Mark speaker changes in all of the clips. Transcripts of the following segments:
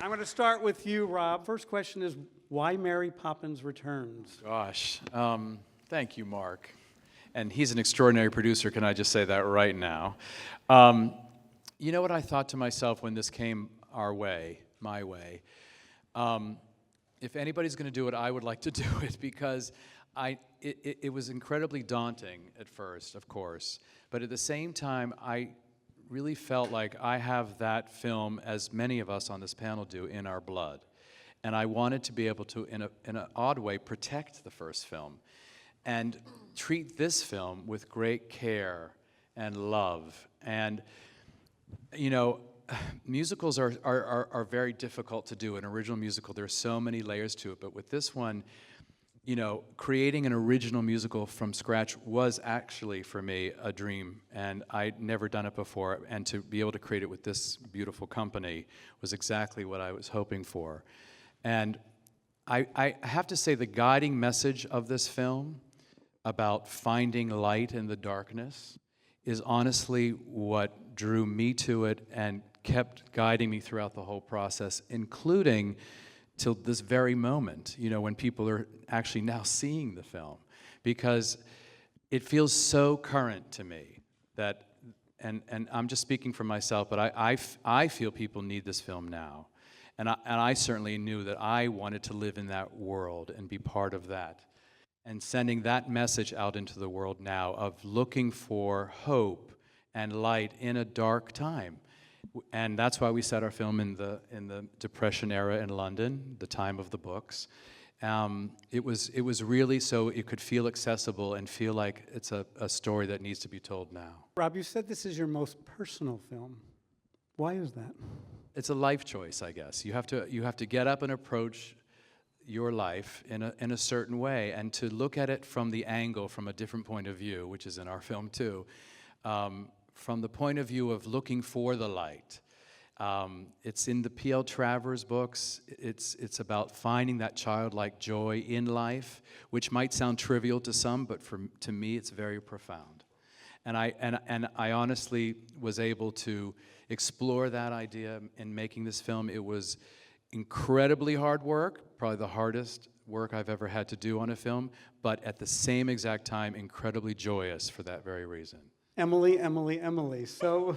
Speaker 1: I'm going to start with you, Rob. First question is, why Mary Poppins Returns?
Speaker 2: Gosh, thank you, Mark. And he's an extraordinary producer, can I just say that right now. You know what I thought to myself when this came our way, my way? If anybody's going to do it, I would like to do it, because it was incredibly daunting at first, of course. But at the same time, I really felt like I have that film, as many of us on this panel do, in our blood. And I wanted to be able to, in an odd way, protect the first film and treat this film with great care and love. And, you know, musicals are very difficult to do. An original musical, there's so many layers to it. But with this one, you know, creating an original musical from scratch was actually, for me, a dream. And I'd never done it before. And to be able to create it with this beautiful company was exactly what I was hoping for. And I have to say, the guiding message of this film about finding light in the darkness is honestly what drew me to it and kept guiding me throughout the whole process, including till this very moment, you know, when people are actually now seeing the film, because it feels so current to me that, and I'm just speaking for myself, but I feel people need this film now. And I certainly knew that I wanted to live in that world and be part of that. And sending that message out into the world now of looking for hope and light in a dark time. And that's why we set our film in the Depression era in London, the time of the books. It was really so it could feel accessible and feel like it's a story that needs to be told now.
Speaker 1: Rob, you said this is your most personal film. Why is that?
Speaker 2: It's a life choice, I guess. You have to get up and approach your life in a certain way, and to look at it from the angle, from a different point of view, which is in our film too. From the point of view of looking for the light. It's in the PL Travers books. It's about finding that childlike joy in life, which might sound trivial to some, but to me it's very profound. And I honestly was able to explore that idea in making this film. It was incredibly hard work, probably the hardest work I've ever had to do on a film, but at the same exact time, incredibly joyous for that very reason.
Speaker 1: Emily. So,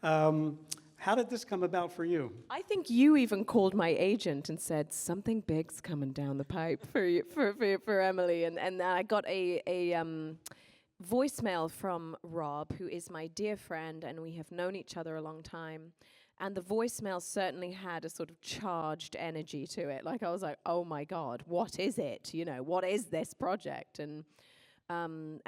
Speaker 1: how did this come about for you?
Speaker 3: I think you even called my agent and said something big's coming down the pipe for you, for Emily, and I got a voicemail from Rob, who is my dear friend, and we have known each other a long time. And the voicemail certainly had a sort of charged energy to it. Like, I was like, oh my God, what is it? You know, what is this project? And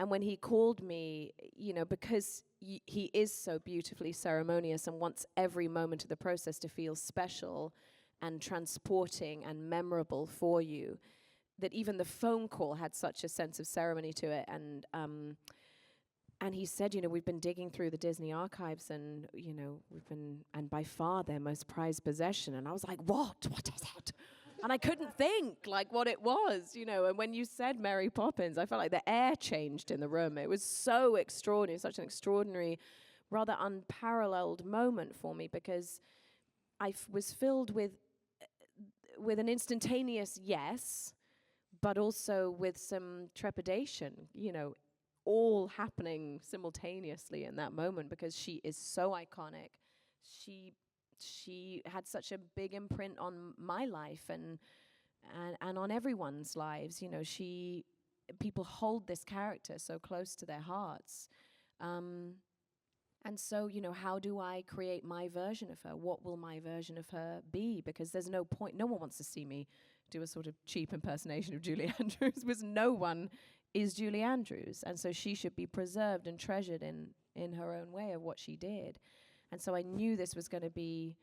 Speaker 3: when he called me, you know, because he is so beautifully ceremonious and wants every moment of the process to feel special and transporting and memorable for you, that even the phone call had such a sense of ceremony to it. And he said, you know, we've been digging through the Disney archives, and, you know, and by far their most prized possession. And I was like, what is that? And I couldn't think, like, what it was, you know. And when you said Mary Poppins, I felt like the air changed in the room. It was so extraordinary, such an extraordinary, rather unparalleled moment for me, because I was filled with an instantaneous yes, but also with some trepidation, you know, all happening simultaneously in that moment, because she is so iconic. She had such a big imprint on my life and on everyone's lives. You know, people hold this character so close to their hearts. And so, you know, how do I create my version of her? What will my version of her be? Because there's no point. No one wants to see me do a sort of cheap impersonation of Julie Andrews, because no one is Julie Andrews. And so she should be preserved and treasured in her own way of what she did. And so I knew this was going to be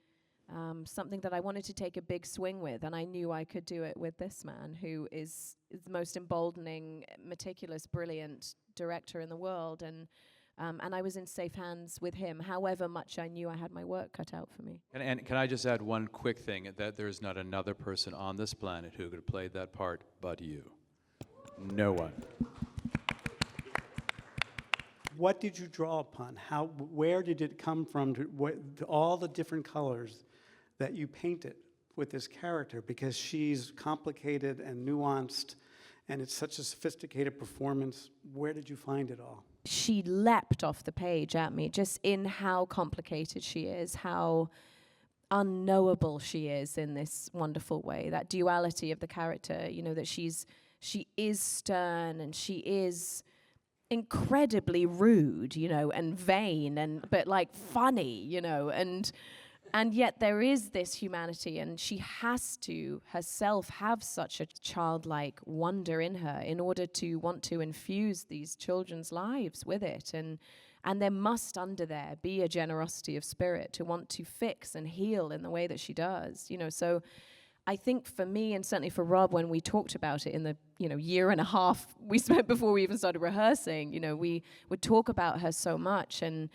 Speaker 3: something that I wanted to take a big swing with, and I knew I could do it with this man, who is the most emboldening, meticulous, brilliant director in the world. And I was in safe hands with him, however much I knew I had my work cut out for me.
Speaker 2: And can I just add one quick thing, that there's not another person on this planet who could have played that part but you. No one.
Speaker 1: What did you draw upon? Where did it come from? To all the different colors. that you painted with this character, because she's complicated and nuanced, and it's such a sophisticated performance. Where did you find it all?
Speaker 3: She leapt off the page at me, just in how complicated she is, how unknowable she is in this wonderful way. That duality of the character, you know, that she is stern and she is incredibly rude, you know, and vain, but like funny, you know, and yet there is this humanity, and she has to herself have such a childlike wonder in her in order to want to infuse these children's lives with it. And there must under there be a generosity of spirit to want to fix and heal in the way that she does, you know. So I think for me, and certainly for Rob, when we talked about it in the, you know, year and a half we spent before we even started rehearsing, you know, we would talk about her so much, and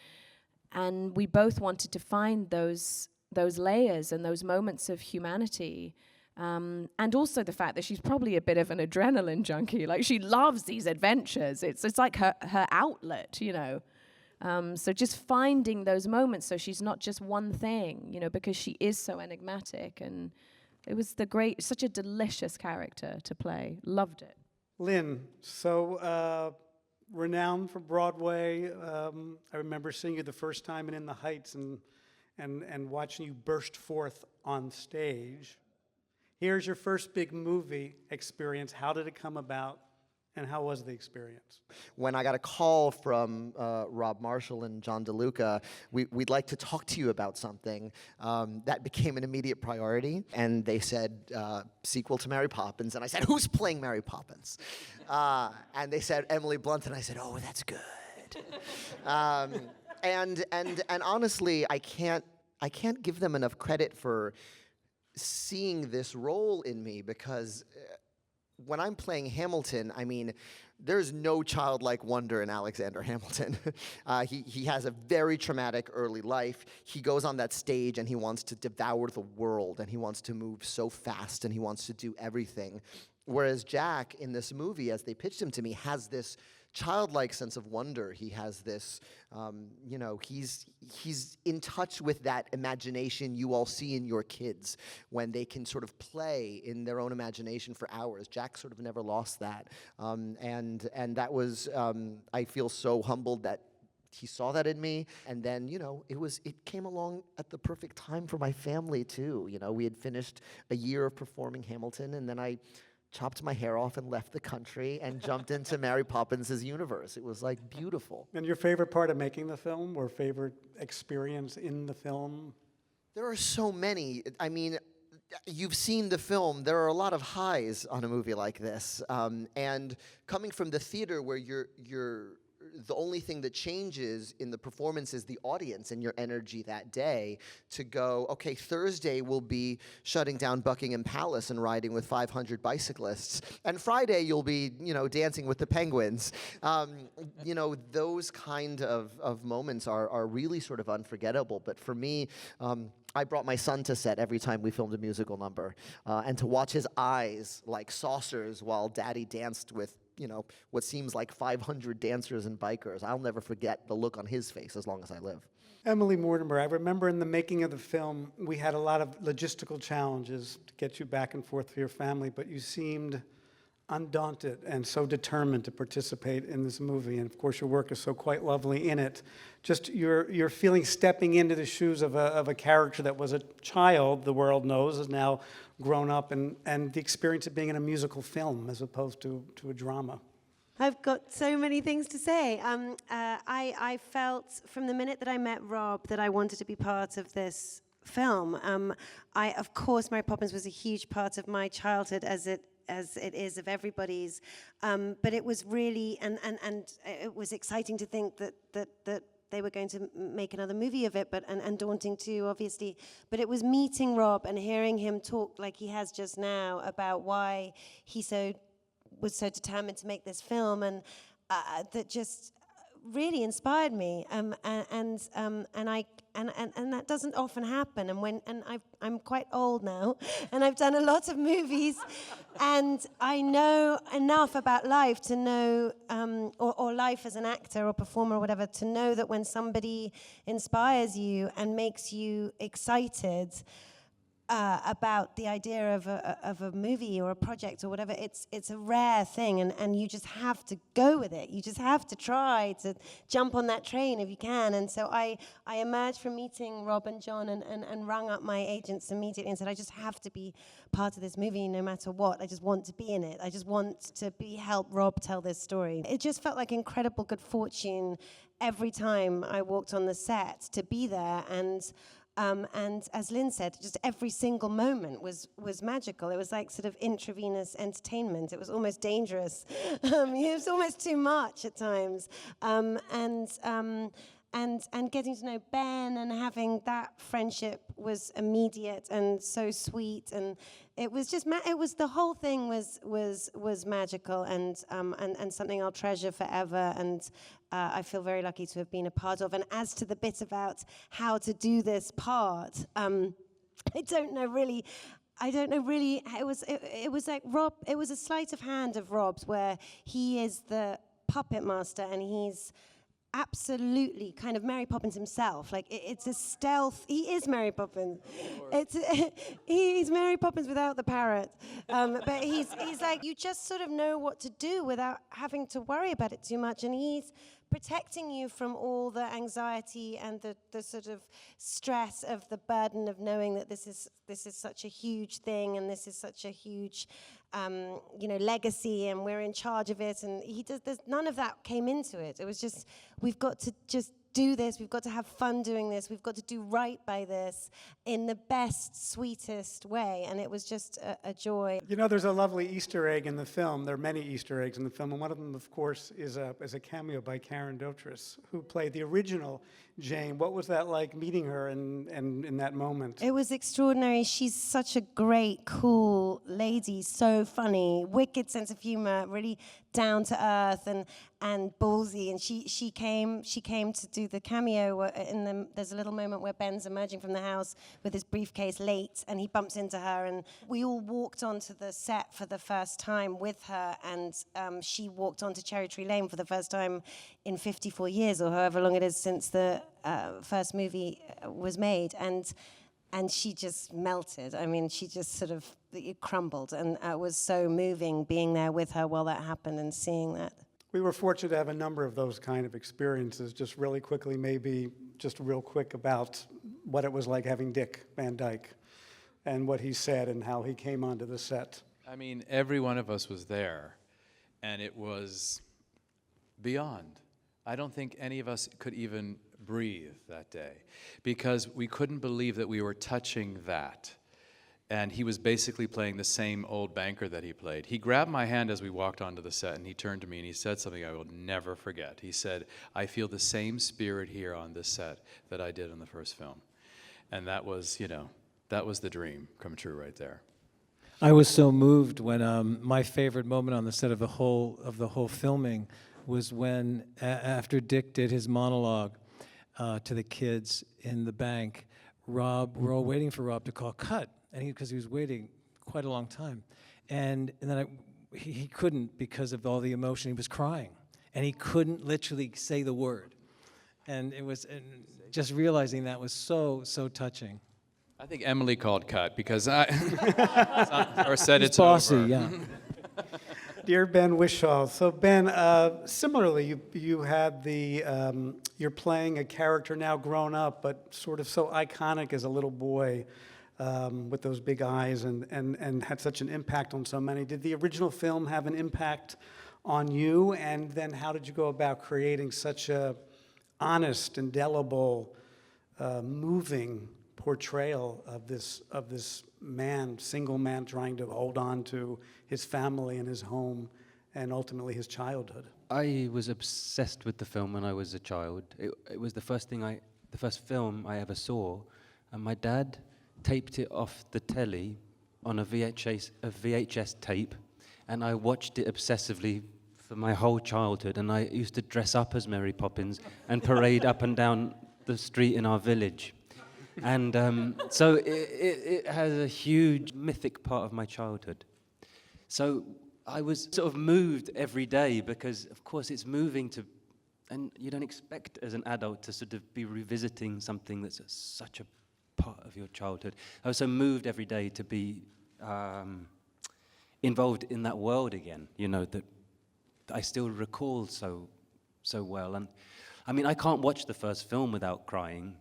Speaker 3: we both wanted to find those layers and those moments of humanity, and also the fact that she's probably a bit of an adrenaline junkie. Like, she loves these adventures. It's like her outlet, you know. So just finding those moments, so she's not just one thing, you know, because she is so enigmatic, and it was such a delicious character to play. Loved it.
Speaker 1: Lynn, so renowned for Broadway. I remember seeing you the first time in The Heights and watching you burst forth on stage. Here's your first big movie experience. How did it come about, and how was the experience?
Speaker 4: When I got a call from Rob Marshall and John DeLuca, we'd like to talk to you about something, that became an immediate priority. And they said, sequel to Mary Poppins. And I said, who's playing Mary Poppins? And they said, Emily Blunt. And I said, oh, that's good. And honestly, I can't give them enough credit for seeing this role in me, because when I'm playing Hamilton, I mean, there's no childlike wonder in Alexander Hamilton. He has a very traumatic early life. He goes on that stage and he wants to devour the world, and he wants to move so fast, and he wants to do everything. Whereas Jack, in this movie, as they pitched him to me, has this childlike sense of wonder. He has this, you know, he's in touch with that imagination you all see in your kids when they can sort of play in their own imagination for hours. Jack sort of never lost that, and that was, I feel so humbled that he saw that in me. And then, you know, it came along at the perfect time for my family too. You know, we had finished a year of performing Hamilton, and then I chopped my hair off and left the country and jumped into Mary Poppins' universe. It was like beautiful.
Speaker 1: And your favorite part of making the film, or favorite experience in the film?
Speaker 4: There are so many. I mean, you've seen the film. There are a lot of highs on a movie like this. And coming from the theater, where you're the only thing that changes in the performance is the audience and your energy that day, to go, okay, Thursday we'll be shutting down Buckingham Palace and riding with 500 bicyclists, and Friday you'll be, you know, dancing with the penguins. You know, those kind of moments are really sort of unforgettable. But for me, I brought my son to set every time we filmed a musical number, and to watch his eyes like saucers while Daddy danced with, you know, what seems like 500 dancers and bikers. I'll never forget the look on his face as long as I live.
Speaker 1: Emily Mortimer, I remember in the making of the film, we had a lot of logistical challenges to get you back and forth for your family, but you seemed undaunted and so determined to participate in this movie. And of course, your work is so quite lovely in it. Just your feeling stepping into the shoes of a character that was a child, the world knows, is now grown up, and the experience of being in a musical film as opposed to a drama.
Speaker 5: I've got so many things to say. I felt from the minute that I met Rob that I wanted to be part of this film. Of course, Mary Poppins was a huge part of my childhood, as it is of everybody's, but it was really, and it was exciting to think that they were going to make another movie of it, and daunting too, obviously. But it was meeting Rob and hearing him talk like he has just now about why he was so determined to make this film, and that just really inspired me. And that doesn't often happen. I'm quite old now, and I've done a lot of movies, and I know enough about life to know, or life as an actor or performer or whatever, to know that when somebody inspires you and makes you excited, about the idea of a movie or a project or whatever. It's a rare thing, and you just have to go with it. You just have to try to jump on that train if you can. And so I emerged from meeting Rob and John and rung up my agents immediately and said, I just have to be part of this movie no matter what. I just want to be in it. I just want to help Rob tell this story. It just felt like incredible good fortune every time I walked on the set to be there. And as Lynn said, just every single moment was magical. It was like sort of intravenous entertainment. It was almost dangerous. It was almost too much at times. And getting to know Ben and having that friendship was immediate and so sweet, and it was just the whole thing was magical and something I'll treasure forever, and I feel very lucky to have been a part of. And as to the bit about how to do this part, I don't know really. It was like Rob. It was a sleight of hand of Rob's, where he is the puppet master and he's absolutely kind of Mary Poppins himself. Like it's a stealth. He is Mary Poppins. He's Mary Poppins without the parrot. But he's like, you just sort of know what to do without having to worry about it too much. And he's protecting you from all the anxiety and the sort of stress of the burden of knowing that this is such a huge thing and this is such a huge legacy, and we're in charge of it. And there's none of that came into it. It was just, we've got to just do this, we've got to have fun doing this, we've got to do right by this in the best, sweetest way, and it was just a joy.
Speaker 1: You know, there's a lovely Easter egg in the film. There are many Easter eggs in the film, and one of them, of course, is a cameo by Karen Dotrice, who played the original Jane. What was that like, meeting her and in that moment?
Speaker 5: It was extraordinary. She's such a great, cool lady, so funny, wicked sense of humor, really down to earth and ballsy. And she came to do the cameo. There's a little moment where Ben's emerging from the house with his briefcase late, and he bumps into her, and we all walked onto the set for the first time with her, and she walked onto Cherry Tree Lane for the first time in 54 years, or however long it is since the first movie was made, and she just melted. I mean, she just sort of crumbled, and it was so moving being there with her while that happened and seeing that.
Speaker 1: We were fortunate to have a number of those kind of experiences. Just really quickly, maybe just real quick about what it was like having Dick Van Dyke and what he said and how he came onto the set.
Speaker 2: I mean, every one of us was there, and it was beyond. I don't think any of us could even breathe that day because we couldn't believe that we were touching that. And he was basically playing the same old banker that he played. He grabbed my hand as we walked onto the set, and he turned to me and he said something I will never forget. He said, I feel the same spirit here on this set that I did in the first film. And that was, that was the dream come true right there.
Speaker 6: I was so moved when my favorite moment on the set of the whole filming was when, after Dick did his monologue to the kids in the bank, we're all waiting for Rob to call cut, and because he was waiting quite a long time, and then he couldn't because of all the emotion. He was crying, and he couldn't literally say the word, and just realizing that was so touching.
Speaker 2: I think Emily called cut because or said
Speaker 6: He's
Speaker 2: it's
Speaker 6: bossy,
Speaker 2: over.
Speaker 6: yeah.
Speaker 1: Dear Ben Whishaw, so Ben, similarly, you had you're playing a character now grown up, but sort of so iconic as a little boy with those big eyes and had such an impact on so many. Did the original film have an impact on you? And then how did you go about creating such a honest, indelible, moving portrayal of this man, single man trying to hold on to his family and his home and ultimately his childhood?
Speaker 7: I was obsessed with the film when I was a child. It was the first film I ever saw, and my dad taped it off the telly on a VHS tape, and I watched it obsessively for my whole childhood, and I used to dress up as Mary Poppins and parade up and down the street in our village. And so it has a huge mythic part of my childhood. So I was sort of moved every day because, of course, it's moving and you don't expect as an adult to sort of be revisiting something that's such a part of your childhood. I was so moved every day to be involved in that world again, you know, that I still recall so well. And I mean, I can't watch the first film without crying.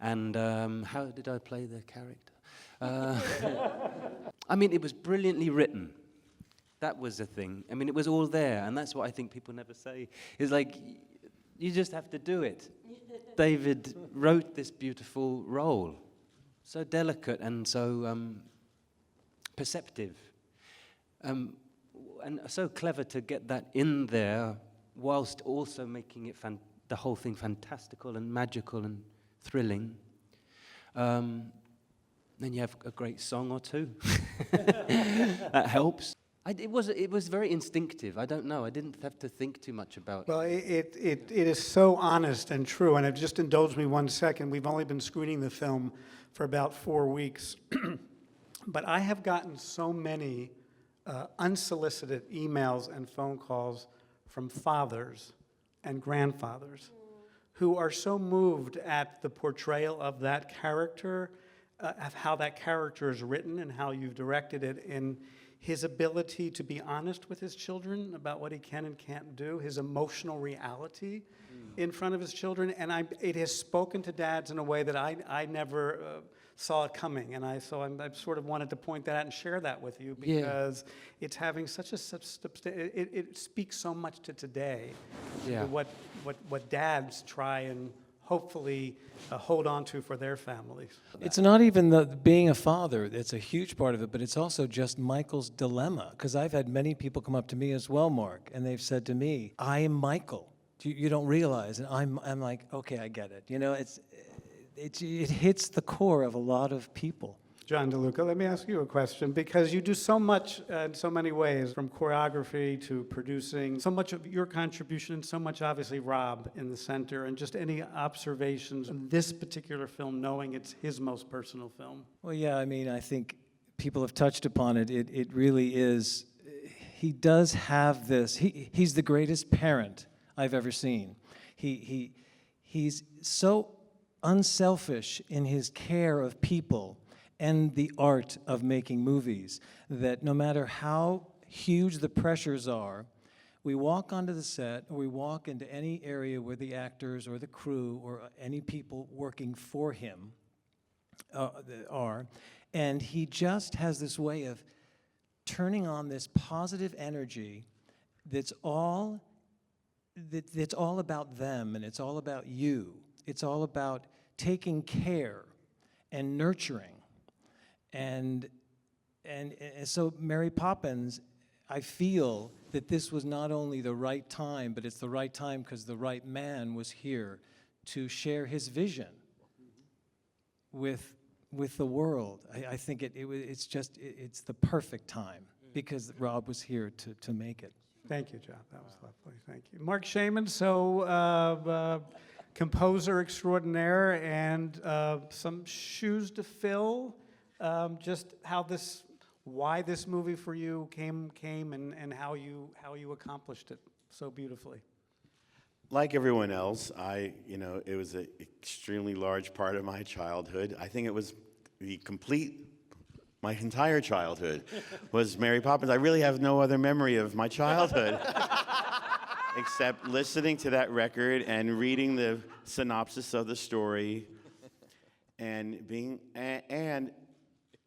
Speaker 7: And how did I play the character? I mean, it was brilliantly written. That was the thing. I mean, it was all there, and that's what I think people never say. Is like, you just have to do it. David wrote this beautiful role, so delicate and so perceptive, and so clever to get that in there, whilst also making it the whole thing fantastical and magical and thrilling. Then you have a great song or two. That helps. It was very instinctive. I don't know. I didn't have to think too much about.
Speaker 1: Well, it is so honest and true. And just indulge me 1 second. We've only been screening the film for about 4 weeks, but I have gotten so many unsolicited emails and phone calls from fathers and grandfathers who are so moved at the portrayal of that character, of how that character is written and how you've directed it, in his ability to be honest with his children about what he can and can't do, his emotional reality in front of his children. And it has spoken to dads in a way that I never saw it coming. And I sort of wanted to point that out and share that with you, because it's having such a it speaks so much to today, to what dads try and hopefully hold on to for their families.
Speaker 6: It's not even being a father, it's a huge part of it, but it's also just Michael's dilemma. Because I've had many people come up to me as well, Mark, and they've said to me, I am Michael. You don't realize. And I'm like, okay, I get it. You know, it hits the core of a lot of people.
Speaker 1: John DeLuca, let me ask you a question, because you do so much in so many ways, from choreography to producing, so much of your contribution and so much, obviously, Rob in the center, and just any observations of this particular film, knowing it's his most personal film.
Speaker 6: Well, yeah, I mean, I think people have touched upon it. It really is, he does have this, he's the greatest parent I've ever seen. He's so unselfish in his care of people and the art of making movies, that no matter how huge the pressures are, we walk onto the set, or we walk into any area where the actors or the crew or any people working for him are, and he just has this way of turning on this positive energy that's all about them, and it's all about you. It's all about taking care and nurturing. And so Mary Poppins, I feel that this was not only the right time, but it's the right time because the right man was here to share his vision with the world. I think it's the perfect time because Rob was here to make it.
Speaker 1: Thank you, John. That was lovely. Thank you. Marc Shaiman, so composer extraordinaire, and some shoes to fill. Just why this movie for you came and how you accomplished it so beautifully.
Speaker 8: Like everyone else, it was an extremely large part of my childhood. I think it was my entire childhood was Mary Poppins. I really have no other memory of my childhood except listening to that record and reading the synopsis of the story, and the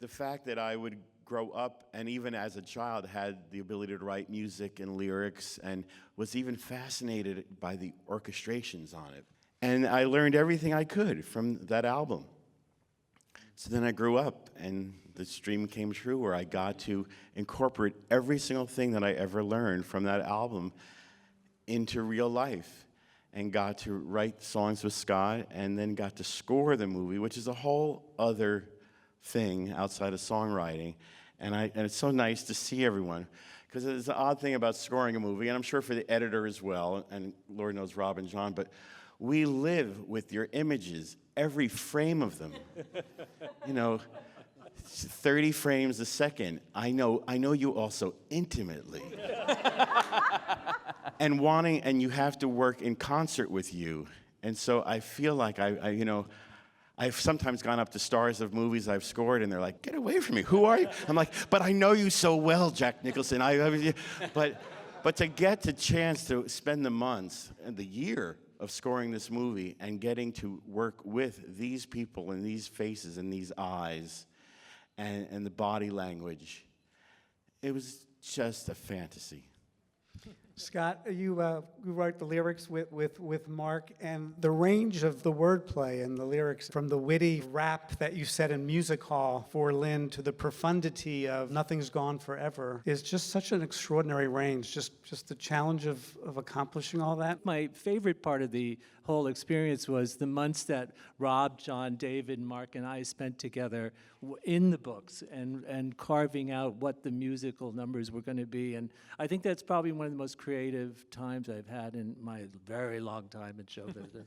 Speaker 8: fact that I would grow up, and even as a child had the ability to write music and lyrics, and was even fascinated by the orchestrations on it. And I learned everything I could from that album. So then I grew up, and the dream came true where I got to incorporate every single thing that I ever learned from that album into real life, and got to write songs with Scott, and then got to score the movie, which is a whole other thing outside of songwriting. And it's so nice to see everyone, because it's an odd thing about scoring a movie, and I'm sure for the editor as well, and Lord knows Rob and John, but we live with your images, every frame of them. 30 frames a second. I know you also intimately. And you have to work in concert with you. And so I feel like I I've sometimes gone up to stars of movies I've scored, and they're like, "Get away from me! Who are you?" I'm like, "But I know you so well, Jack Nicholson." But to get the chance to spend the months and the year of scoring this movie and getting to work with these people and these faces and these eyes and the body language, it was just a fantasy.
Speaker 1: Scott, you wrote the lyrics with Mark, and the range of the wordplay and the lyrics, from the witty rap that you said in Music Hall for Lin to the profundity of Nothing's Gone Forever, is just such an extraordinary range. Just the challenge of accomplishing all that.
Speaker 9: My favorite part of the whole experience was the months that Rob, John, David, Mark, and I spent together in the books and carving out what the musical numbers were going to be. And I think that's probably one of the most creative times I've had in my very long time in show business.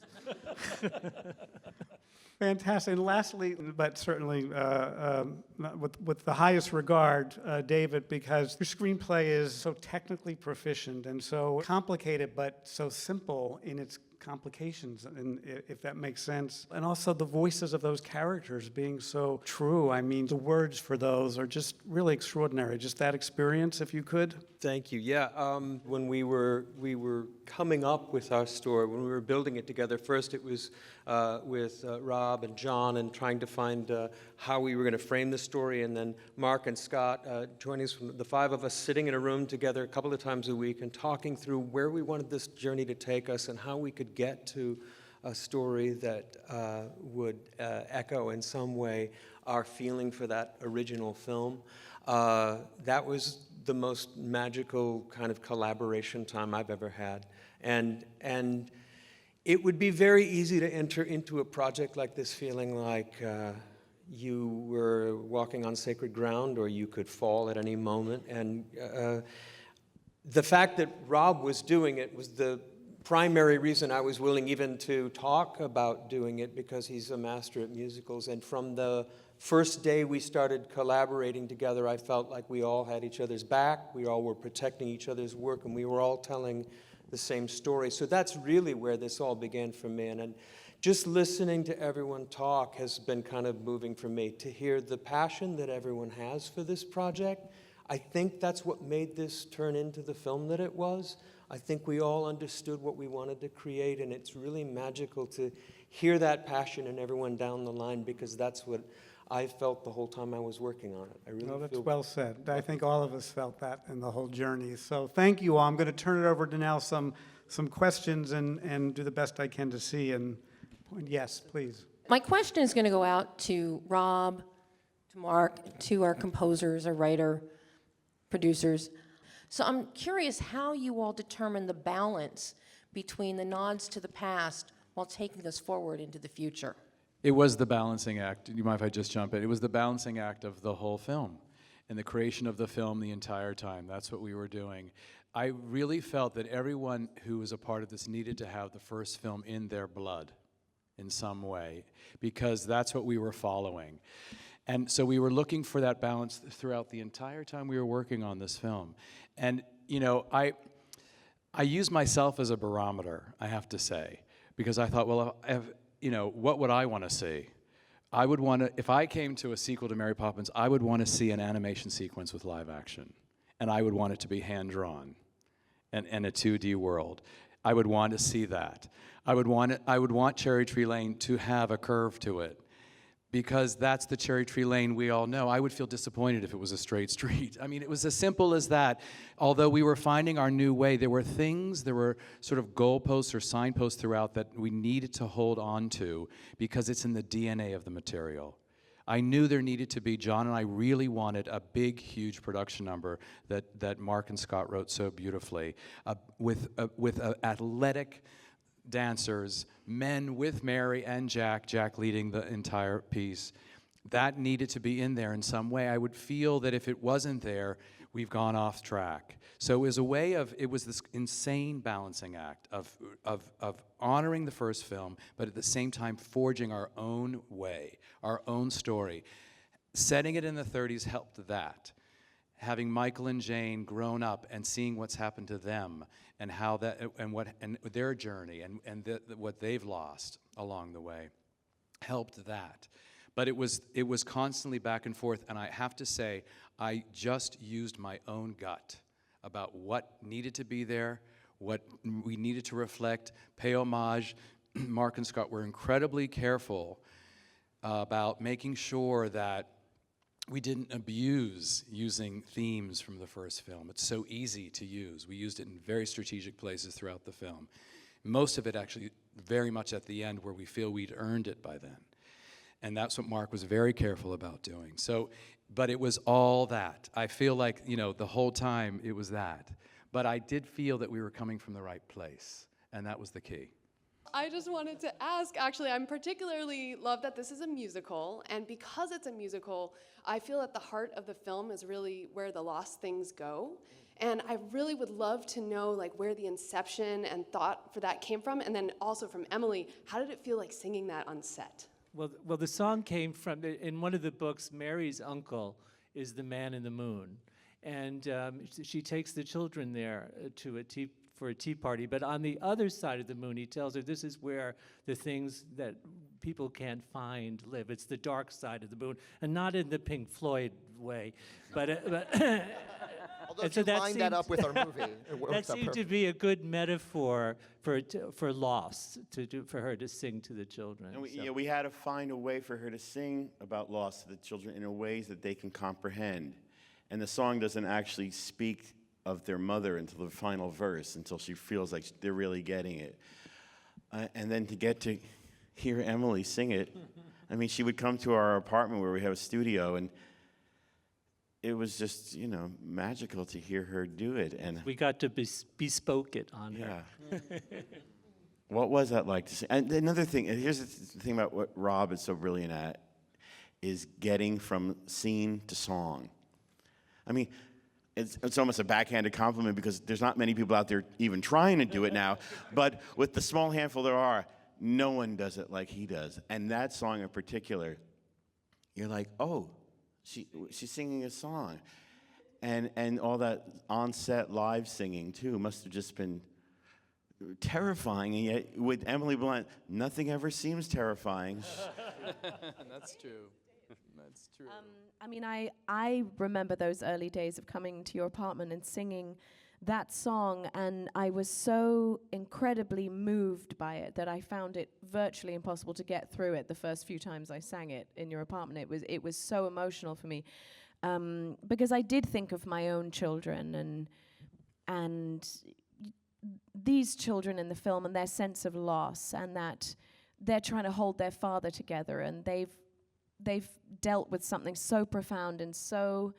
Speaker 1: Fantastic. And lastly, but certainly with the highest regard, David, because your screenplay is so technically proficient and so complicated, but so simple in its complications, and if that makes sense. And also the voices of those characters being so true. I mean, the words for those are just really extraordinary. Just that experience, if you could.
Speaker 10: Thank you. Yeah, when we were coming up with our story, when we were building it together, first it was with Rob and John and trying to find how we were going to frame the story, and then Mark and Scott joining us, from the five of us sitting in a room together a couple of times a week and talking through where we wanted this journey to take us and how we could get to a story that would echo in some way our feeling for that original film. That was the most magical kind of collaboration time I've ever had. And it would be very easy to enter into a project like this feeling like you were walking on sacred ground, or you could fall at any moment. And the fact that Rob was doing it was the primary reason I was willing even to talk about doing it, because he's a master at musicals. And from the first day we started collaborating together, I felt like we all had each other's back, we all were protecting each other's work, and we were all telling the same story. So that's really where this all began for me. And just listening to everyone talk has been kind of moving for me, to hear the passion that everyone has for this project. I think that's what made this turn into the film that it was. I think we all understood what we wanted to create, and it's really magical to hear that passion in everyone down the line, because that's what I felt the whole time I was working on it. I really
Speaker 1: That's
Speaker 10: feel
Speaker 1: well said. I think all of us felt that in the whole journey. So thank you all. I'm going to turn it over to now some questions and do the best I can to see. And yes, please.
Speaker 11: My question is going to go out to Rob, to Mark, to our composers, our writer, producers. So I'm curious how you all determine the balance between the nods to the past while taking us forward into the future.
Speaker 2: It was the balancing act. You mind if I just jump in? It was the balancing act of the whole film and the creation of the film the entire time. That's what we were doing. I really felt that everyone who was a part of this needed to have the first film in their blood in some way, because that's what we were following. And so we were looking for that balance throughout the entire time we were working on this film. And, you know, I use myself as a barometer, I have to say, because I thought, well, you know, what would I want to see? I would want to, if I came to a sequel to Mary Poppins, I would want to see an animation sequence with live action. And I would want it to be hand-drawn and a 2D world. I would want to see that. I would want Cherry Tree Lane to have a curve to it, because that's the Cherry Tree Lane we all know. I would feel disappointed if it was a straight street. I mean, it was as simple as that. Although we were finding our new way, there were sort of goalposts or signposts throughout that we needed to hold on to, because it's in the DNA of the material. I knew there needed to be, John and I really wanted a big, huge production number that Mark and Scott wrote so beautifully, with athletic dancers, men with Mary and Jack leading the entire piece. That needed to be in there in some way. I would feel that if it wasn't there, we've gone off track. So it was a way of, it was this insane balancing act of honoring the first film, but at the same time forging our own way, our own story. Setting it in the 30s helped that. Having Michael and Jane grown up and seeing what's happened to them and how that and their journey and what they've lost along the way. helped that. But it was constantly back and forth, and I have to say, I just used my own gut about what needed to be there, what we needed to reflect, pay homage. Mark and Scott were incredibly careful about making sure that we didn't abuse using themes from the first film. It's so easy to use. We used it in very strategic places throughout the film. Most of it actually very much at the end where we feel we'd earned it by then. And that's what Mark was very careful about doing. So, but it was all that. I feel like, you know, the whole time it was that. But I did feel that we were coming from the right place, and that was the key.
Speaker 12: I just wanted to ask, actually, I'm particularly love that this is a musical, and because it's a musical, I feel that the heart of the film is really where the lost things go. And I really would love to know like where the inception and thought for that came from, and then also from Emily, how did it feel like singing that on set?
Speaker 9: Well, the song came from, in one of the books, Mary's uncle is the man in the moon. And she takes the children there for a tea party. But on the other side of the moon, he tells her this is where the things that people can't find live. It's the dark side of the moon, and not in the Pink Floyd way. But
Speaker 4: Although if you line that up with our movie, it works
Speaker 9: that
Speaker 4: out
Speaker 9: seemed to
Speaker 4: perfect.
Speaker 9: be a good metaphor for loss, for her to sing to the children.
Speaker 8: And we had to find a way for her to sing about loss to the children in a ways that they can comprehend. And the song doesn't actually speak of their mother until the final verse, until she feels like they're really getting it. And then to get to hear Emily sing it, I mean, she would come to our apartment where we have a studio, and it was just, you know, magical to hear her do it. And
Speaker 9: we got to bespoke it on her.
Speaker 8: What was that like to sing? And another thing, and here's the thing about what Rob is so brilliant at, is getting from scene to song. I mean, it's almost a backhanded compliment because there's not many people out there even trying to do it now. But with the small handful there are, no one does it like he does. And that song in particular, you're like, oh, she's singing a song. And all that on-set live singing, too, must have just been terrifying. And yet, with Emily Blunt, nothing ever seems terrifying.
Speaker 2: That's true. That's true.
Speaker 3: I mean, I remember those early days of coming to your apartment and singing that song, and I was so incredibly moved by it that I found it virtually impossible to get through it the first few times I sang it in your apartment. It was so emotional for me, because I did think of my own children and these children in the film and their sense of loss, and that they're trying to hold their father together, and they've dealt with something so profound and so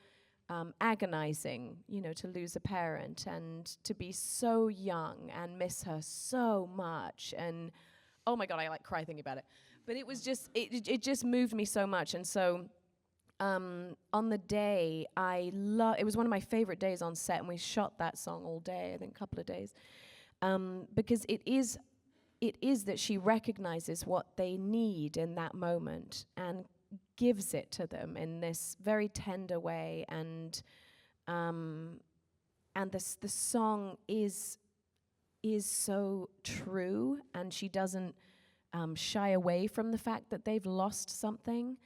Speaker 3: agonizing, you know, to lose a parent and to be so young and miss her so much. And oh my God, I like cry thinking about it. But it was just, it just moved me so much. And so on the day, it was one of my favorite days on set, and we shot that song all day, I think a couple of days, because it is that she recognizes what they need in that moment and gives it to them in this very tender way, and the song is so true, and she doesn't shy away from the fact that they've lost something,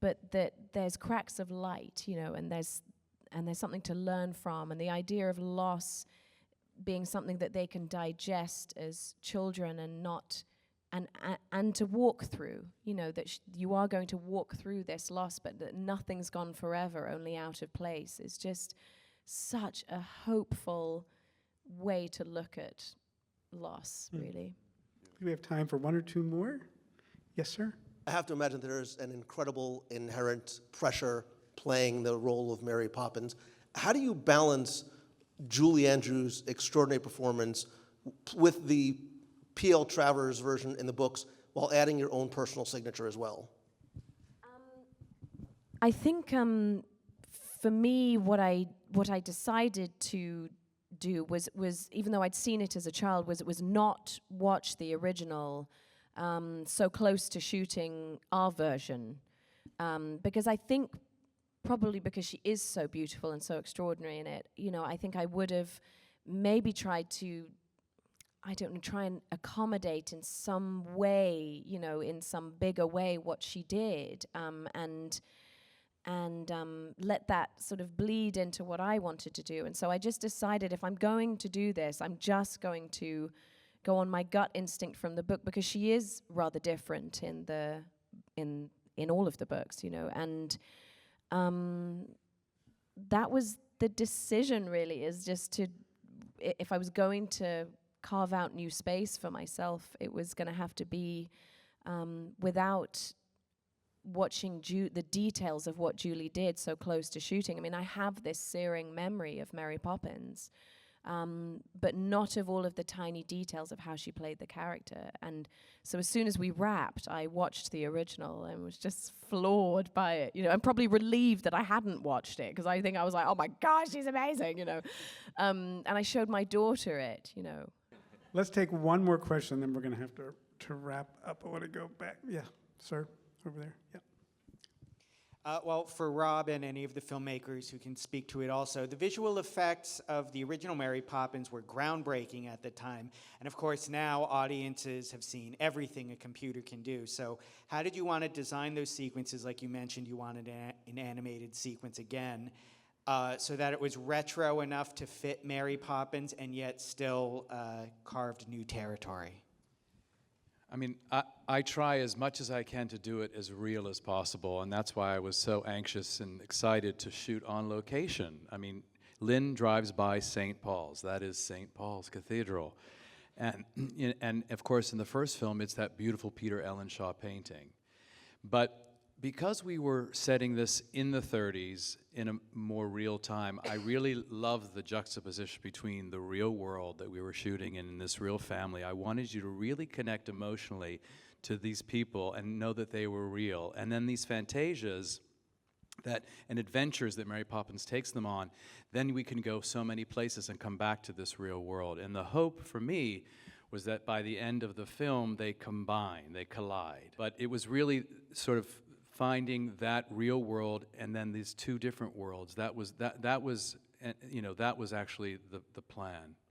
Speaker 3: but that there's cracks of light, you know, and there's something to learn from, and the idea of loss being something that they can digest as children and not. And to walk through, you know, that you are going to walk through this loss, but that nothing's gone forever, only out of place, is just such a hopeful way to look at loss, really.
Speaker 1: Do we have time for one or two more? Yes, sir?
Speaker 13: I have to imagine there's an incredible inherent pressure playing the role of Mary Poppins. How do you balance Julie Andrews' extraordinary performance with the PL Travers version in the books while adding your own personal signature as well?
Speaker 3: I think for me, what I decided to do was even though I'd seen it as a child, was not watch the original so close to shooting our version, because I think probably because she is so beautiful and so extraordinary in it, you know, I think I would have maybe tried to. I don't know, try and accommodate in some way, you know, in some bigger way what she did, and let that sort of bleed into what I wanted to do. And so I just decided, if I'm going to do this, I'm just going to go on my gut instinct from the book, because she is rather different in all of the books, you know. And that was the decision, really, is just to, if I was going to carve out new space for myself, it was going to have to be without watching the details of what Julie did so close to shooting. I mean, I have this searing memory of Mary Poppins, but not of all of the tiny details of how she played the character. And so as soon as we wrapped, I watched the original and was just floored by it, you know, and probably relieved that I hadn't watched it, because I think I was like, oh my gosh, she's amazing, you know. And I showed my daughter it, you know.
Speaker 1: Let's take one more question, then we're going to have to wrap up. I want to go back. Yeah, sir, over there. Yeah.
Speaker 14: Well, for Rob and any of the filmmakers who can speak to it also, the visual effects of the original Mary Poppins were groundbreaking at the time. And of course, now audiences have seen everything a computer can do. So how did you want to design those sequences? Like you mentioned, you wanted an animated sequence again, so that it was retro enough to fit Mary Poppins and yet still carved new territory.
Speaker 2: I mean, I try as much as I can to do it as real as possible, and that's why I was so anxious and excited to shoot on location. I mean, Lynn drives by St. Paul's. That is St. Paul's Cathedral. And of course, in the first film, it's that beautiful Peter Ellenshaw painting. But because we were setting this in the 30s in a more real time, I really loved the juxtaposition between the real world that we were shooting in this real family. I wanted you to really connect emotionally to these people and know that they were real. And then these fantasias and adventures that Mary Poppins takes them on, then we can go so many places and come back to this real world. And the hope for me was that by the end of the film, they combine, they collide. But it was really sort of finding that real world and then these two different worlds. That was actually the plan.